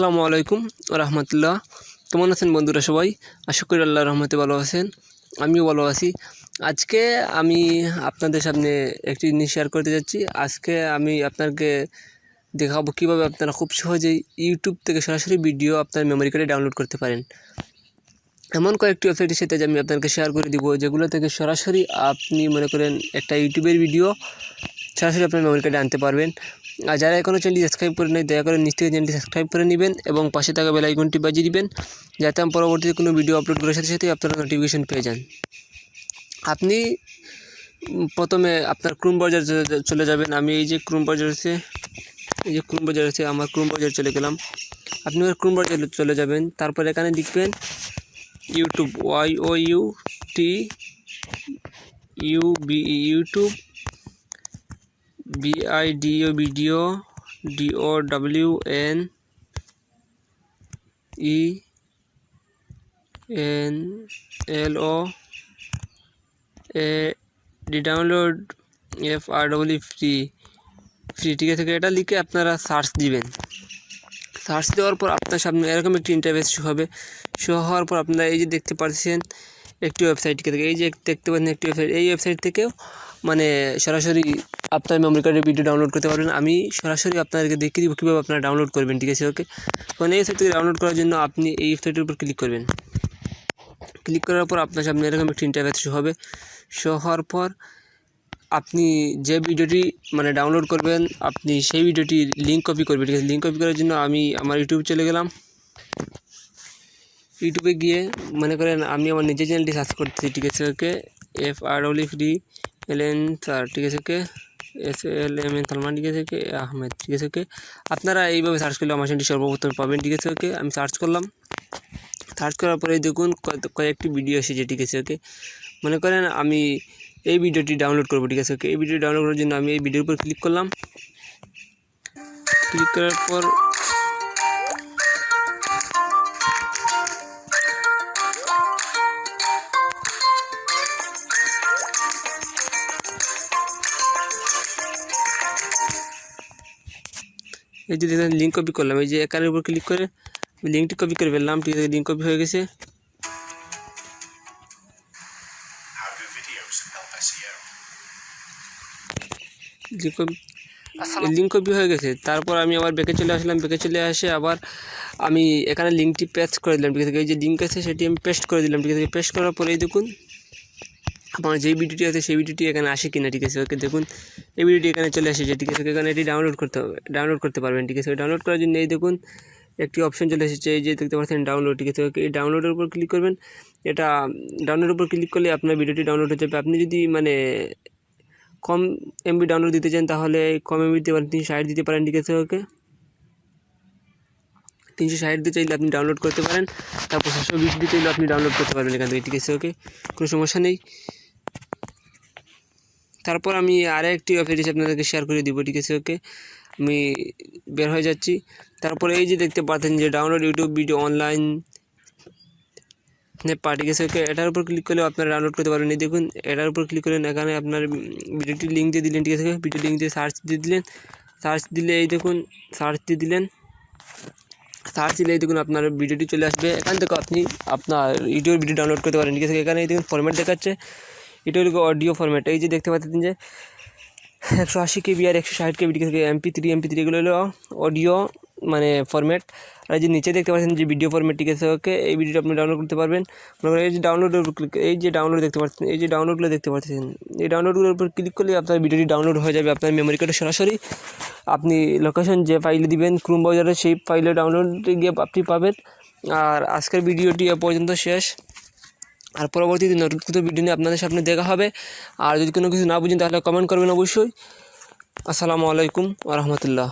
আসসালামুআলাইকুম রাহমাতুল্লাহ। কেমন আছেন বন্ধুরা সবাই? আশা করি আল্লাহর রহমতে ভালো আছেন, আমিও ভালো আছি। আজকে আমি আপনাদের সামনে একটি জিনিস শেয়ার করতে যাচ্ছি। আজকে আমি আপনাকে দেখাবো কীভাবে আপনারা খুব সহজেই ইউটিউব থেকে সরাসরি ভিডিও আপনার মেমোরি কার্ডে ডাউনলোড করতে পারেন। এমন কয়েকটি ওয়েবসাইটের সাথে আমি আপনাকে শেয়ার করে দিব, যেগুলো থেকে সরাসরি আপনি মনে করেন একটা ইউটিউবের ভিডিও সরাসরি আপনার মেমোরি কার্ডে আনতে পারবেন। আর যারা এখনও চ্যানেলটি সাবস্ক্রাইব করে নেই, দয়া করে নিচ থেকে চ্যানেলটি সাবস্ক্রাইব করে নেবেন এবং পাশে থাকা বেল আইকনটি বাজিয়ে দিবেন, যাতে আমি পরবর্তীতে কোনো ভিডিও আপলোড করার সাথে সাথে আপনারা নোটিফিকেশন পেয়ে যান। আপনি প্রথমে আপনার ক্রোম ব্রাউজার চলে যাবেন। আমি এই যে ক্রোম ব্রাউজার আছে, আমার ক্রোম ব্রাউজার চলে গেলাম। আপনি আমার ক্রোম ব্রাউজার চলে যাবেন, তারপর এখানে লিখবেন YouTube, YouTube video download free, ঠিক আছে। এটা লিখে আপনারা সার্চ দিবেন। সার্চ দেওয়ার পর আপনার সামনে এরকম একটি ইন্টারফেস শো হওয়ার পর আপনারা এই যে দেখতে পাচ্ছেন একটি ওয়েবসাইট থেকে, এই যে দেখতে পাচ্ছেন একটি ওয়েবসাইট, এই ওয়েবসাইট থেকেও মানে সরাসরি আপনার মেমোরি কার্ডের ভিডিও ডাউনলোড করতে পারবেন। আমি সরাসরি আপনাদেরকে দেখিয়ে দিব কীভাবে আপনারা ডাউনলোড করবেন, ঠিক আছে। ওকে, কারণ এই ওয়েবসাইট থেকে ডাউনলোড করার জন্য আপনি এই ওয়েবসাইটের উপর ক্লিক করবেন। ক্লিক করার পর আপনার সামনে এরকম একটি ইন্টারফেস শো হওয়ার পর আপনি যে ভিডিওটি মানে ডাউনলোড করবেন, আপনি সেই ভিডিওটি লিঙ্ক কপি করবেন, ঠিক আছে। লিঙ্ক কপি করার জন্য আমি আমার ইউটিউব চলে গেলাম। ইউটিউবে গিয়ে মনে করেন আমি আমার নিজের চ্যানেলটি সার্চ করতেছি, ঠিক আছে। ওকে, FRLN স্যার, ঠিক আছে। ওকে, SLM সালমান, ঠিক আছে। ওকে, আহমেদ, ঠিক আছে। ওকে, আপনারা এইভাবে সার্চ করলে আমার চ্যানেলটি সর্বপ্রথম পাবেন, ঠিক আছে। ওকে, আমি সার্চ করলাম। সার্চ করার পরে দেখুন কয়েকটি ভিডিও এসেছে, ঠিক আছে। ওকে, মনে করেন আমি এই ভিডিওটি ডাউনলোড করবো, ঠিক আছে। ওকে, এই ভিডিওটি ডাউনলোড করার জন্য আমি এই ভিডিওর উপর ক্লিক করলাম। ক্লিক করার পর এই যে দেখেন লিঙ্ক কপি করলাম, এই যে একারের উপর ক্লিক করে লিঙ্কটি কপি করে ফেললাম, ঠিক আছে। লিঙ্ক কপি হয়ে গেছে। লিঙ্ক কপি হয়ে গেছে। তারপর আমি আবার ব্যাকে চলে আসলাম। ব্যাকে চলে আসে আবার আমি এখানে লিঙ্কটি পেস্ট করে দিলাম, ঠিক আছে। এই যে লিঙ্ক আছে সেটি আমি পেস্ট করে দিলাম, ঠিক আছে। পেস্ট করার পরেই দেখুন আমার যেই ভিডিওটি আছে সেই ভিডিওটি এখানে আসে কিনা, ঠিক আছে। ওকে, দেখুন এই ভিডিওটি এখানে চলে এসেছে, ঠিক আছে। এখানে এটি ডাউনলোড করতে পারবেন, ঠিক আছে। ডাউনলোড করার জন্য এই দেখুন একটি অপশন চলে এসেছে, এই যে দেখতে পাচ্ছেন ডাউনলোড, ঠিক আছে। ওকে, এই ডাউনলোডের উপর ক্লিক করবেন। এটা ডাউনলোডের উপর ক্লিক করলে আপনার ভিডিওটি ডাউনলোড হয়ে যাবে। আপনি যদি মানে কম এমবি ডাউনলোড দিতে চান তাহলে কম এমবি দিতে পারেন, 360 দিতে পারেন, ঠিক আছে। ওকে, 360 দিতে চাইলে আপনি ডাউনলোড করতে পারেন। তারপর 720 দিতে চাইলে আপনি ডাউনলোড করতে পারবেন এখান থেকে, ঠিক আছে। ওকে, কোনো সমস্যা নেই। তারপর আমি আরেকটি ওয়েবসাইট আপনাদেরকে শেয়ার করে দিব, ঠিক আছে। ওকে, আমি বের হয়ে যাচ্ছি। তারপরে এই যে দেখতে পাচ্ছেন যে ডাউনলোড ইউটিউব ভিডিও অনলাইন ঠিক আছে। ওকে, এটার উপর ক্লিক করলে আপনারা ডাউনলোড করতে পারবেন। এই দেখুন এটার উপর ক্লিক করেন, এখানে আপনার ভিডিওটি লিঙ্ক দিয়ে দিলেন, ঠিক আছে। ভিডিও লিঙ্ক দিয়ে সার্চ দিয়ে দিলেন। সার্চ দিলে এই দেখুন সার্চ দিলে এই দেখুন আপনার ভিডিওটি চলে আসবে। এখান থেকে আপনি আপনার ইউটিউব ভিডিও ডাউনলোড করতে পারেন, ঠিক আছে। এখানে এই দেখুন ফরম্যাট দেখাচ্ছে, এটা হলো অডিও ফরম্যাট। এই যে দেখতে পাচ্ছেন যে 180 KB আর 160 KB, ঠিক আছে। MP3 এগুলো হলো অডিও মানে ফরম্যাট। আর এই যে নিচে দেখতে পাচ্ছেন যে ভিডিও ফরম্যাট, ঠিক আছে। ওকে, এই ভিডিওটা আপনি ডাউনলোড করতে পারবেন। এই যে ডাউনলোডের উপর ক্লিক, এই যে ডাউনলোড দেখতে পাচ্ছেন, এই যে ডাউনলোডগুলো দেখতে পাচ্ছেন, এই ডাউনলোডগুলোর উপর ক্লিক করলে আপনার ভিডিওটি ডাউনলোড হয়ে যাবে আপনার মেমোরি কার্ডে সরাসরি। আপনি লোকেশন যে ফাইলে দিবেন ক্রোম ব্রাউজারে, সেই ফাইলে ডাউনলোডে গিয়ে আপনি পাবেন। আর আজকের ভিডিওটি এ পর্যন্ত শেষ। আর পরবর্তীতে নতুন কোনো ভিডিও নিয়ে আপনাদের সামনে দেখা হবে। আর যদি কোনো কিছু না বুঝেন তাহলে কমেন্ট করবেন অবশ্যই। আসসালামু আলাইকুম ওয়া রাহমাতুল্লাহ।